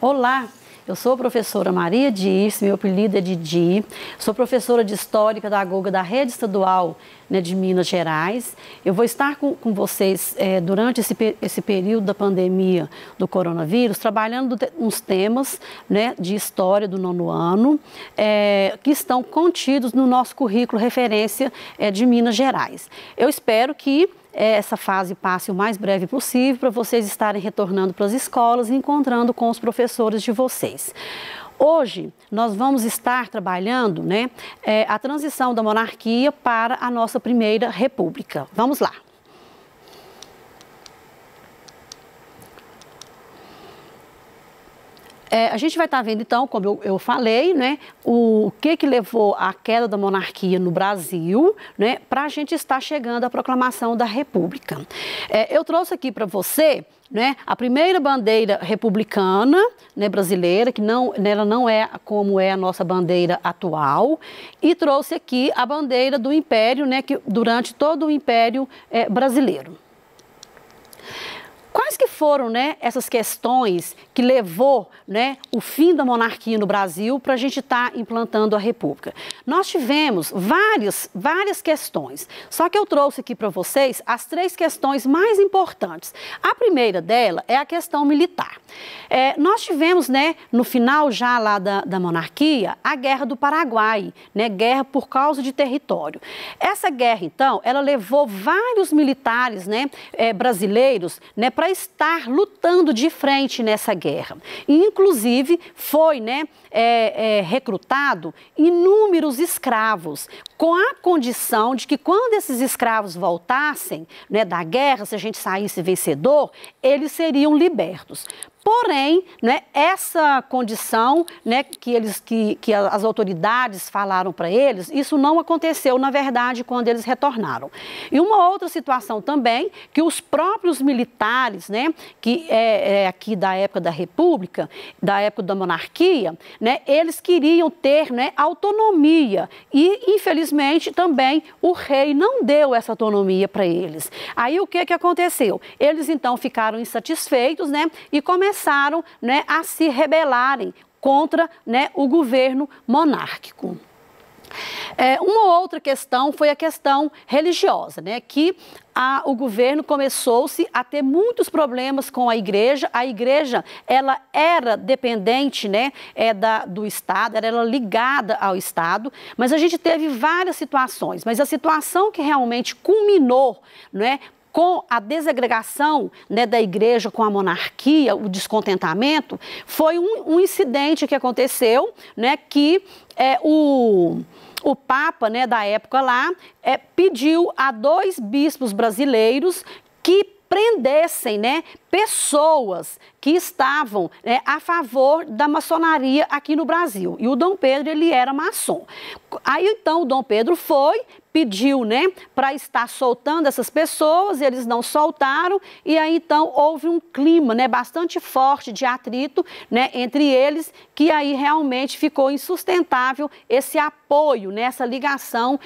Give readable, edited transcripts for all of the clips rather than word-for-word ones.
Olá, eu sou a professora Maria Dirce, meu apelido é Didi, sou professora de História e Pedagoga da Rede Estadual, né, de Minas Gerais. Eu vou estar com vocês durante esse período da pandemia do coronavírus, trabalhando uns temas, né, de História do 9º ano, que estão contidos no nosso currículo referência de Minas Gerais. Eu espero que essa fase passe o mais breve possível para vocês estarem retornando para as escolas e encontrando com os professores de vocês. Hoje, nós vamos estar trabalhando, né, a transição da monarquia para a nossa primeira república. Vamos lá. A gente vai estar vendo, então, como eu falei, né, o que levou à queda da monarquia no Brasil, né, para a gente estar chegando à proclamação da República. Eu trouxe aqui para você, né, a primeira bandeira republicana, né, brasileira, que ela não é como é a nossa bandeira atual, e trouxe aqui a bandeira do Império, né, que durante todo o Império brasileiro. Quais que foram, né, essas questões que levou, né, o fim da monarquia no Brasil para a gente estar implantando a República? Nós tivemos várias questões, só que eu trouxe aqui para vocês as 3 questões mais importantes. A primeira dela é a questão militar. Nós tivemos, né, no final já lá da monarquia, a Guerra do Paraguai, né, guerra por causa de território. Essa guerra, então, ela levou vários militares, né, brasileiros, né, para estar lutando de frente nessa guerra. E, inclusive, foi, né, recrutado inúmeros escravos, com a condição de que quando esses escravos voltassem, né, da guerra, se a gente saísse vencedor, eles seriam libertos. Porém, né, essa condição, né, que as autoridades falaram para eles, isso não aconteceu, na verdade, quando eles retornaram. E uma outra situação também, que os próprios militares, né, que aqui da época da República, da época da monarquia, né, eles queriam ter, né, autonomia e, infelizmente, também o rei não deu essa autonomia para eles. Aí o que aconteceu? Eles, então, ficaram insatisfeitos, né, e começaram, né, a se rebelarem contra, né, o governo monárquico. Uma outra questão foi a questão religiosa, né, que o governo começou-se a ter muitos problemas com a igreja. A igreja, ela era dependente, né, do Estado, era ligada ao Estado, mas a gente teve várias situações, mas a situação que realmente culminou, né, com a desagregação, né, da igreja com a monarquia, o descontentamento, foi um incidente que aconteceu, né, que o Papa, né, da época lá, pediu a 2 bispos brasileiros que prendessem, né, pessoas que estavam, né, a favor da maçonaria aqui no Brasil. E o Dom Pedro, ele era maçom. Aí, então, o Dom Pedro pediu, né, para estar soltando essas pessoas, eles não soltaram, e aí, então, houve um clima, né, bastante forte de atrito, né, entre eles, que aí realmente ficou insustentável esse apoio, né, essa ligação,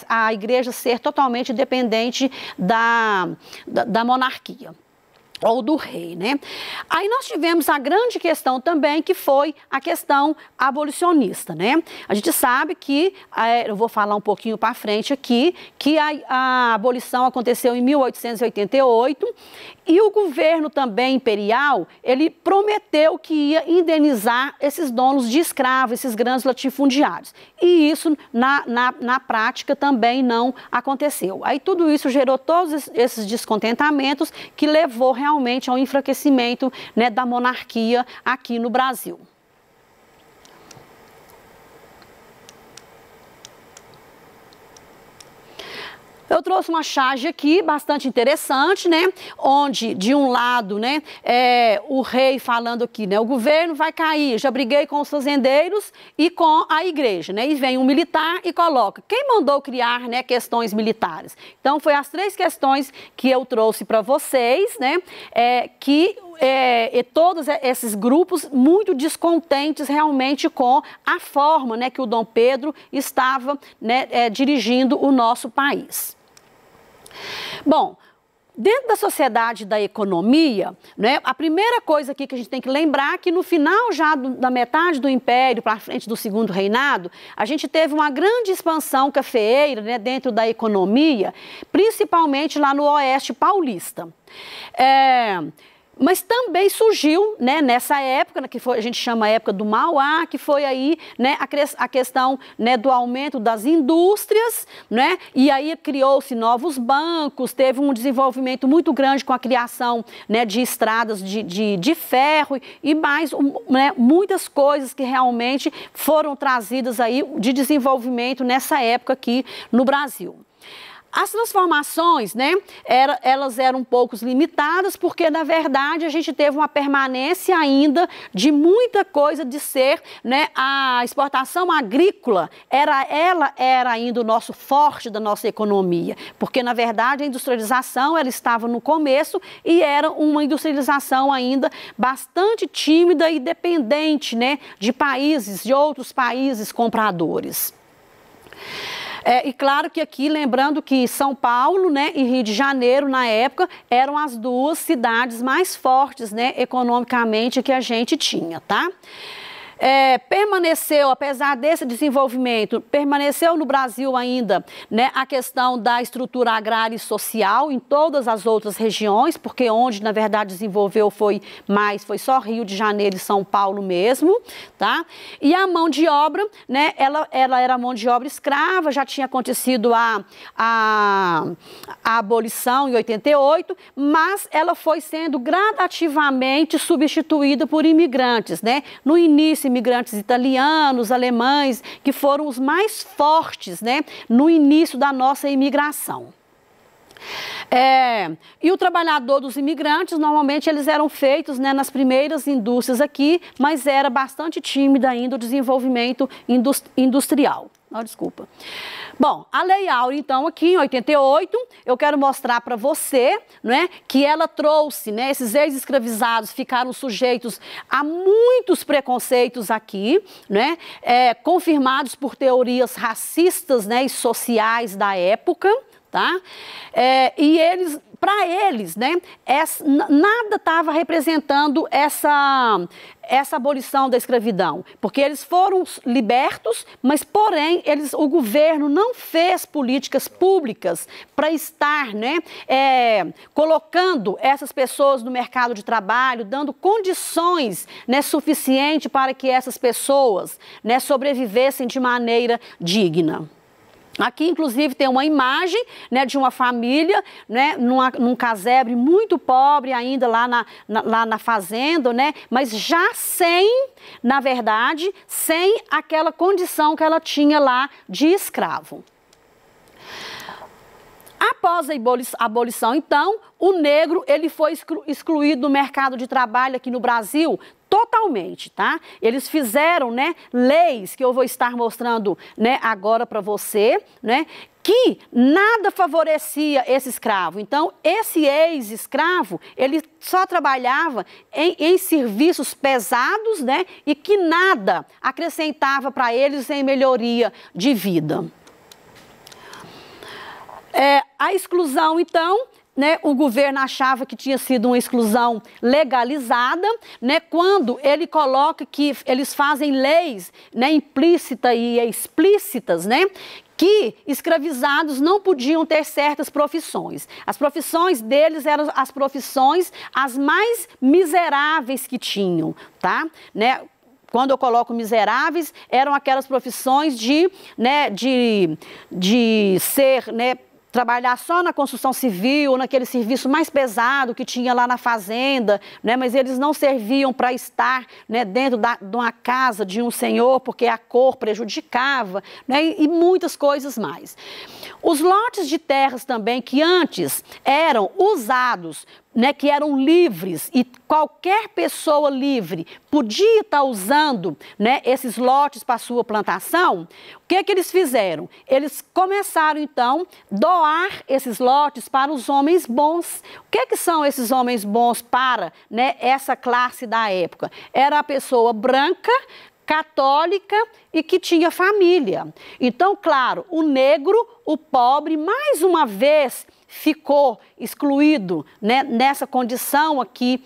a igreja ser totalmente dependente da monarquia ou do rei, né? Aí nós tivemos a grande questão também, que foi a questão abolicionista, né? A gente sabe que, eu vou falar um pouquinho para frente aqui, que a abolição aconteceu em 1888 e o governo também imperial, ele prometeu que ia indenizar esses donos de escravos, esses grandes latifundiários. E isso, na prática, também não aconteceu. Aí tudo isso gerou todos esses descontentamentos que levou realmente ao enfraquecimento, né, da monarquia aqui no Brasil. Eu trouxe uma charge aqui bastante interessante, né? Onde, de um lado, né, o rei falando aqui, né, o governo vai cair, já briguei com os fazendeiros e com a igreja, né? E vem um militar e coloca, quem mandou criar, né, questões militares? Então, foi as 3 questões que eu trouxe para vocês, né? Todos esses grupos muito descontentes realmente com a forma, né, que o Dom Pedro estava, né, dirigindo o nosso país. Bom, Dentro da sociedade da economia, né, a primeira coisa aqui que a gente tem que lembrar é que no final já da metade do Império para frente do Segundo Reinado, a gente teve uma grande expansão cafeeira, né, dentro da economia, principalmente lá no Oeste Paulista. Mas também surgiu, né, nessa época, que a gente chama a época do Mauá, que foi aí, né, a questão, né, do aumento das indústrias, né, e aí criou-se novos bancos, teve um desenvolvimento muito grande com a criação, né, de estradas de ferro e mais, né, muitas coisas que realmente foram trazidas aí de desenvolvimento nessa época aqui no Brasil. As transformações, né, elas eram um pouco limitadas porque, na verdade, a gente teve uma permanência ainda de muita coisa de ser, né, a exportação agrícola, ela era ainda o nosso forte da nossa economia, porque, na verdade, a industrialização, ela estava no começo e era uma industrialização ainda bastante tímida e dependente, né, de outros países compradores. E claro que aqui, lembrando que São Paulo, né, e Rio de Janeiro, na época, eram as duas cidades mais fortes, né, economicamente que a gente tinha, tá? Permaneceu, apesar desse desenvolvimento, permaneceu no Brasil ainda, né, a questão da estrutura agrária e social em todas as outras regiões, porque onde, na verdade, desenvolveu foi só Rio de Janeiro e São Paulo mesmo, tá? E a mão de obra, né, ela era mão de obra escrava, já tinha acontecido a abolição em 88, mas ela foi sendo gradativamente substituída por imigrantes, né? No início, imigrantes italianos, alemães, que foram os mais fortes, né, no início da nossa imigração. E o trabalhador dos imigrantes, normalmente eles eram feitos, né, nas primeiras indústrias aqui, mas era bastante tímido ainda o desenvolvimento industrial. Oh, desculpa. Bom, a Lei Áurea, então, aqui em 88, eu quero mostrar para você, né, que ela trouxe, né, esses ex-escravizados ficaram sujeitos a muitos preconceitos aqui, né, confirmados por teorias racistas, né, e sociais da época, tá? E eles, para eles, né, nada estava representando essa abolição da escravidão, porque eles foram libertos, mas, porém, o governo não fez políticas públicas para estar, né, colocando essas pessoas no mercado de trabalho, dando condições, né, suficientes para que essas pessoas, né, sobrevivessem de maneira digna. Aqui, inclusive, tem uma imagem, né, de uma família, né, num casebre muito pobre ainda lá na fazenda, né, mas já na verdade, sem aquela condição que ela tinha lá de escravo. Após a abolição, então, o negro ele foi excluído do mercado de trabalho aqui no Brasil totalmente, tá? Eles fizeram, né, leis que eu vou estar mostrando, né, agora para você, né, que nada favorecia esse escravo. Então, esse ex-escravo, ele só trabalhava em serviços pesados, né, e que nada acrescentava para eles em melhoria de vida. A exclusão, então, né, o governo achava que tinha sido uma exclusão legalizada, né, quando ele coloca que eles fazem leis, né, implícitas e explícitas, né, que escravizados não podiam ter certas profissões. As profissões deles eram as profissões as mais miseráveis que tinham, tá? Né? Quando eu coloco miseráveis, eram aquelas profissões de ser, né, trabalhar só na construção civil, naquele serviço mais pesado que tinha lá na fazenda, né? Mas eles não serviam para estar, né, dentro de uma casa de um senhor, porque a cor prejudicava, né? E muitas coisas mais. Os lotes de terras também que antes eram usados, né, que eram livres e qualquer pessoa livre podia estar usando, né, esses lotes para sua plantação, o que que eles fizeram? Eles começaram, então, a doar esses lotes para os homens bons. O que que são esses homens bons para, né, essa classe da época? Era a pessoa branca, católica e que tinha família. Então, claro, o negro, o pobre, mais uma vez, ficou excluído, né, nessa condição aqui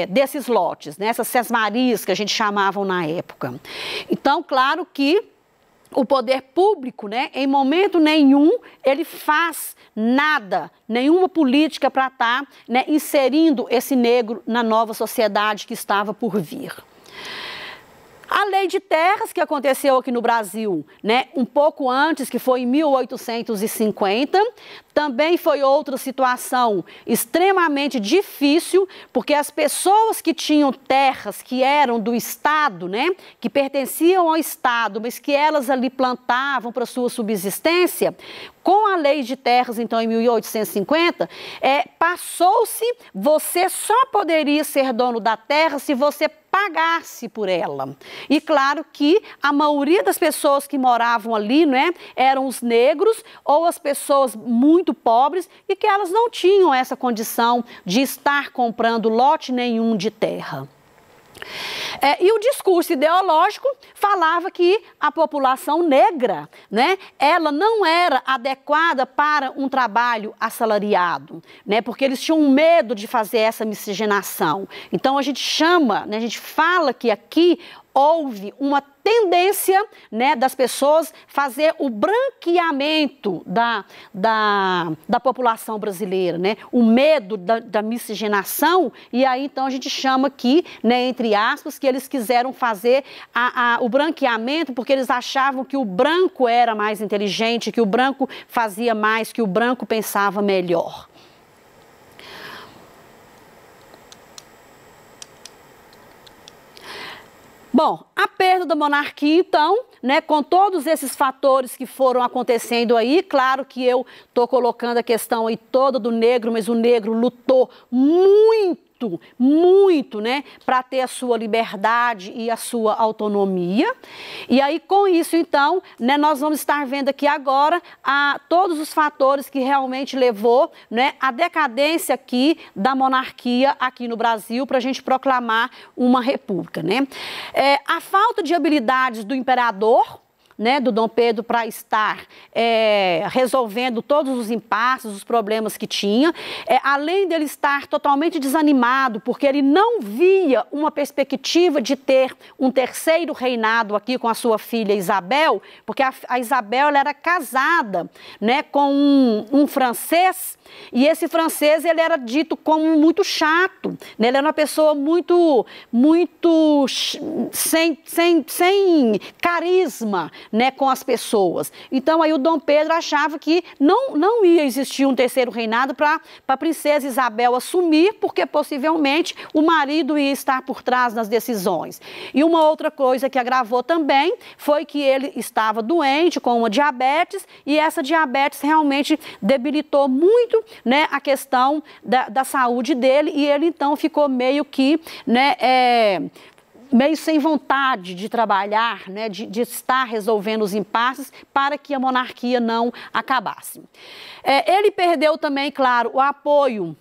desses lotes, né, essas sesmarias que a gente chamavam na época. Então, claro que o poder público, né, em momento nenhum, ele faz nada, nenhuma política para estar, né, inserindo esse negro na nova sociedade que estava por vir. A lei de terras que aconteceu aqui no Brasil, né, um pouco antes, que foi em 1850, também foi outra situação extremamente difícil, porque as pessoas que tinham terras que eram do Estado, né, que pertenciam ao Estado, mas que elas ali plantavam para sua subsistência, com a lei de terras, então, em 1850, passou-se, você só poderia ser dono da terra se você pagasse por ela. E claro que a maioria das pessoas que moravam ali, né, eram os negros ou as pessoas muito pobres e que elas não tinham essa condição de estar comprando lote nenhum de terra. E o discurso ideológico falava que a população negra, né, ela não era adequada para um trabalho assalariado, né, porque eles tinham medo de fazer essa miscigenação. Então a gente chama, né, a gente fala que aqui houve uma tendência, né, das pessoas fazer o branqueamento da população brasileira, né, o medo da miscigenação, e aí então a gente chama aqui, né, entre aspas, que eles quiseram fazer o branqueamento porque eles achavam que o branco era mais inteligente, que o branco fazia mais, que o branco pensava melhor. Bom, a perda da monarquia, então, né, com todos esses fatores que foram acontecendo aí, claro que eu estou colocando a questão aí toda do negro, mas o negro lutou muito, né, para ter a sua liberdade e a sua autonomia. E aí, com isso, então, né, nós vamos estar vendo aqui agora todos os fatores que realmente levou, né, a decadência aqui da monarquia aqui no Brasil para a gente proclamar uma república, né? A falta de habilidades do imperador, né, do Dom Pedro, para estar resolvendo todos os impasses, os problemas que tinha, além dele estar totalmente desanimado, porque ele não via uma perspectiva de ter um terceiro reinado aqui com a sua filha Isabel, porque a Isabel ela era casada, né, com um francês, e esse francês ele era dito como muito chato, né, ele era uma pessoa muito sem carisma, né, com as pessoas. Então aí o Dom Pedro achava que não ia existir um terceiro reinado para a princesa Isabel assumir, porque possivelmente o marido ia estar por trás das decisões. E uma outra coisa que agravou também foi que ele estava doente com uma diabetes, e essa diabetes realmente debilitou muito, né, a questão da saúde dele, e ele então ficou meio que, né, meio sem vontade de trabalhar, né, de estar resolvendo os impasses para que a monarquia não acabasse. Ele perdeu também, claro, o apoio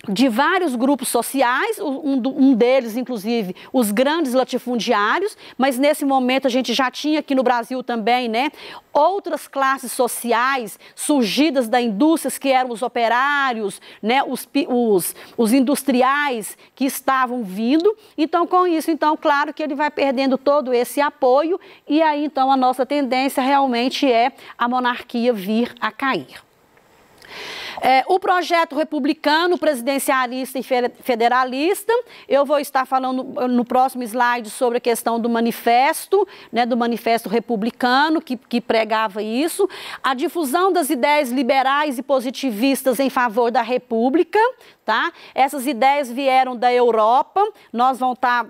de vários grupos sociais, um deles, inclusive, os grandes latifundiários, mas nesse momento a gente já tinha aqui no Brasil também, né, outras classes sociais surgidas da indústria, que eram os operários, né, os industriais que estavam vindo. Então, com isso, então, claro que ele vai perdendo todo esse apoio, e aí, então, a nossa tendência realmente é a monarquia vir a cair. O projeto republicano, presidencialista e federalista, eu vou estar falando no próximo slide sobre a questão do manifesto, né, do manifesto republicano que pregava isso, a difusão das ideias liberais e positivistas em favor da república, tá? Essas ideias vieram da Europa, nós vamos estar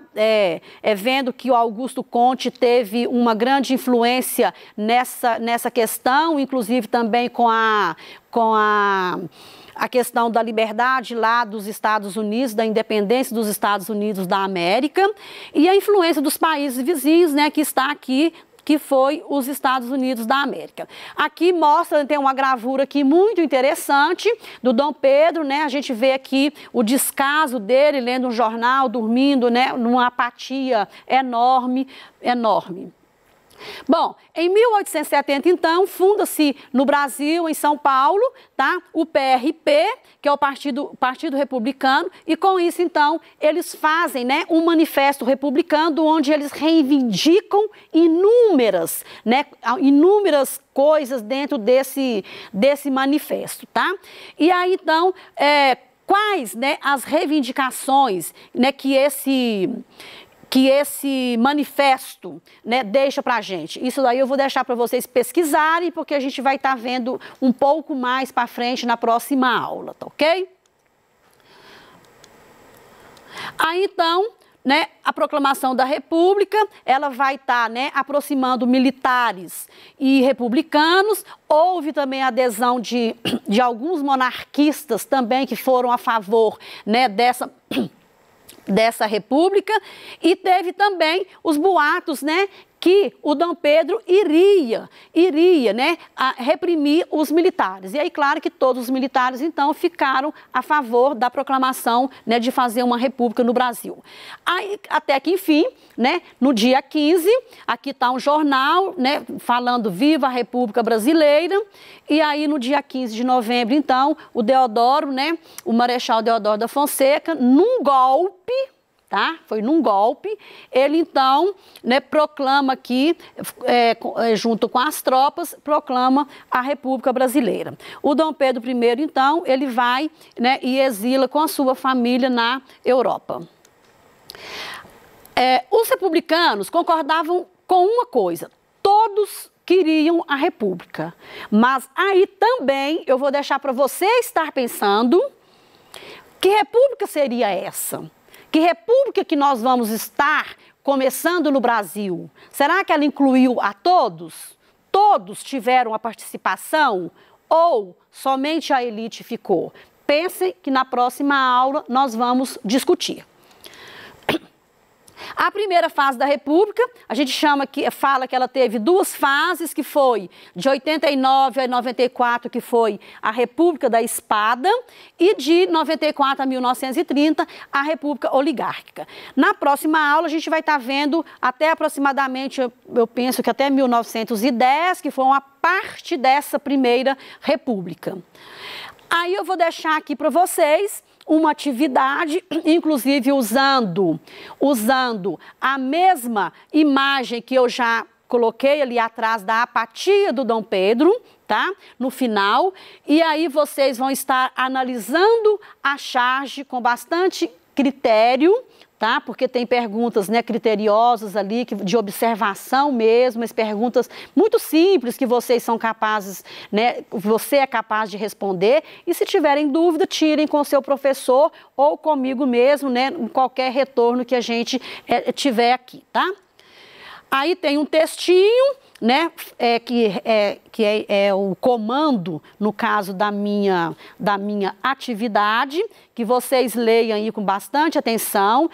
vendo que o Augusto Conte teve uma grande influência nessa questão, inclusive também com a questão da liberdade lá dos Estados Unidos, da independência dos Estados Unidos da América, e a influência dos países vizinhos, né, que está aqui, que foi os Estados Unidos da América. Aqui mostra, tem uma gravura aqui muito interessante do Dom Pedro, né? A gente vê aqui o descaso dele lendo um jornal, dormindo, né, numa apatia enorme. Bom, em 1870, então, funda-se no Brasil, em São Paulo, tá? O PRP, que é o Partido Republicano, e com isso, então, eles fazem, né, um manifesto republicano onde eles reivindicam inúmeras coisas dentro desse manifesto, tá? E aí, então, quais, né, as reivindicações, né, que esse manifesto, né, deixa para a gente. Isso daí eu vou deixar para vocês pesquisarem, porque a gente vai estar vendo um pouco mais para frente na próxima aula, tá ok? Aí, então, né, a proclamação da República, ela vai estar, né, aproximando militares e republicanos. Houve também a adesão de alguns monarquistas também que foram a favor, né, dessa república, e teve também os boatos, né, que o Dom Pedro iria, né, reprimir os militares. E aí, claro que todos os militares, então, ficaram a favor da proclamação, né, de fazer uma república no Brasil. Aí, até que, enfim, né, no dia 15, aqui está um jornal, né, falando Viva a República Brasileira, e aí no dia 15 de novembro, então, o Deodoro, né, o Marechal Deodoro da Fonseca, num golpe, tá? Foi num golpe, ele então, né, proclama aqui, junto com as tropas, proclama a República Brasileira. O Dom Pedro I, então, ele vai, né, e exila com a sua família na Europa. Os republicanos concordavam com uma coisa: todos queriam a República. Mas aí também eu vou deixar para você estar pensando que república seria essa? Que república que nós vamos estar começando no Brasil? Será que ela incluiu a todos? Todos tiveram a participação? Ou somente a elite ficou? Pensem que na próxima aula nós vamos discutir. A primeira fase da República, a gente fala que ela teve duas fases, que foi de 89 a 94, que foi a República da Espada, e de 94 a 1930, a República Oligárquica. Na próxima aula, a gente vai estar vendo até aproximadamente, eu penso que até 1910, que foi uma parte dessa primeira República. Aí eu vou deixar aqui para vocês uma atividade, inclusive usando a mesma imagem que eu já coloquei ali atrás da apatia do Dom Pedro, tá? No final. E aí vocês vão estar analisando a charge com bastante critério, tá? Porque tem perguntas, né, criteriosas ali, de observação mesmo, as perguntas muito simples que vocês são capazes, né, você é capaz de responder. E se tiverem dúvida, tirem com o seu professor ou comigo mesmo, né, em qualquer retorno que a gente tiver aqui, tá? Aí tem um textinho, né, que é o comando, no caso da minha atividade, que vocês leiam aí com bastante atenção.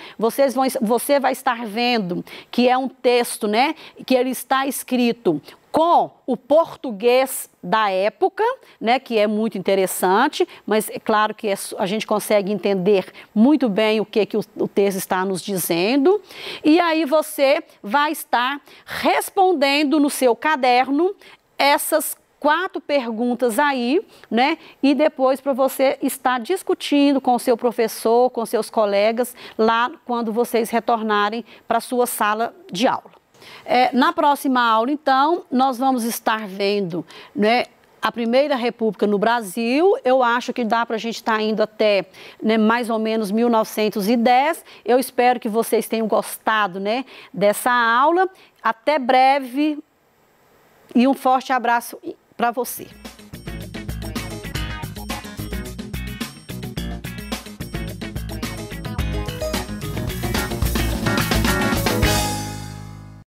Você vai estar vendo que é um texto, né, que ele está escrito com o português da época, né, que é muito interessante, mas é claro que a gente consegue entender muito bem o que o texto está nos dizendo. E aí você vai estar respondendo no seu caderno essas 4 perguntas aí, né, e depois para você estar discutindo com o seu professor, com seus colegas, lá quando vocês retornarem para a sua sala de aula. Na próxima aula, então, nós vamos estar vendo, né, a primeira república no Brasil. Eu acho que dá para a gente estar indo até, né, mais ou menos 1910. Eu espero que vocês tenham gostado, né, dessa aula. Até breve e um forte abraço para você.